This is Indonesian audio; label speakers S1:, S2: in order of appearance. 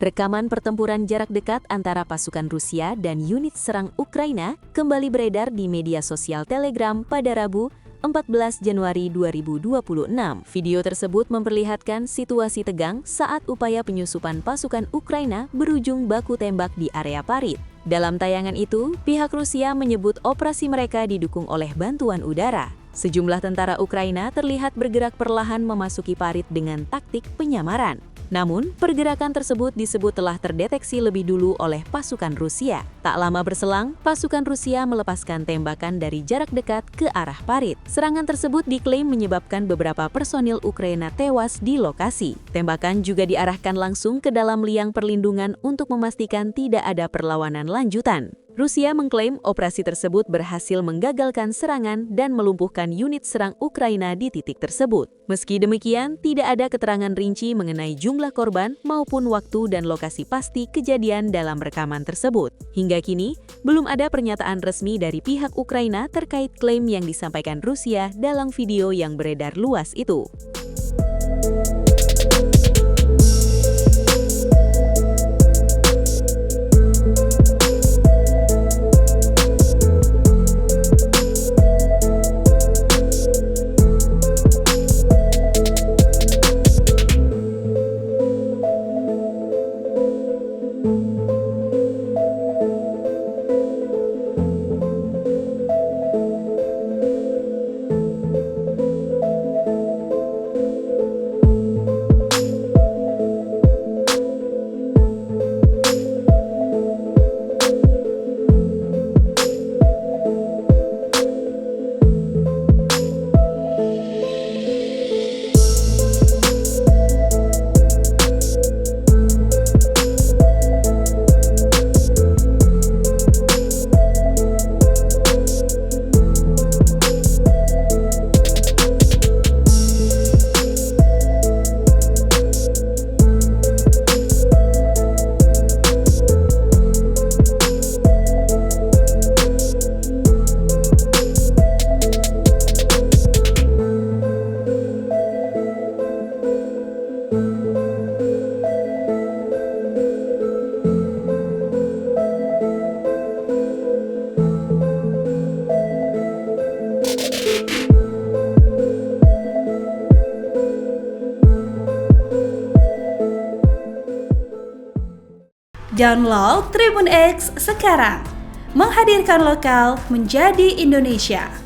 S1: Rekaman pertempuran jarak dekat antara pasukan Rusia dan unit serang Ukraina kembali beredar di media sosial Telegram pada Rabu, 14 Januari 2026. Video tersebut memperlihatkan situasi tegang saat upaya penyusupan pasukan Ukraina berujung baku tembak di area Parit. Dalam tayangan itu, pihak Rusia menyebut operasi mereka didukung oleh bantuan udara. Sejumlah tentara Ukraina terlihat bergerak perlahan memasuki Parit dengan taktik penyamaran. Namun, pergerakan tersebut disebut telah terdeteksi lebih dulu oleh pasukan Rusia. Tak lama berselang, pasukan Rusia melepaskan tembakan dari jarak dekat ke arah Parit. Serangan tersebut diklaim menyebabkan beberapa personil Ukraina tewas di lokasi. Tembakan juga diarahkan langsung ke dalam liang perlindungan untuk memastikan tidak ada perlawanan lanjutan. Rusia mengklaim operasi tersebut berhasil menggagalkan serangan dan melumpuhkan unit serang Ukraina di titik tersebut. Meski demikian, tidak ada keterangan rinci mengenai jumlah korban maupun waktu dan lokasi pasti kejadian dalam rekaman tersebut. Hingga kini, belum ada pernyataan resmi dari pihak Ukraina terkait klaim yang disampaikan Rusia dalam video yang beredar luas itu.
S2: Download Tribun X sekarang, menghadirkan lokal menjadi Indonesia.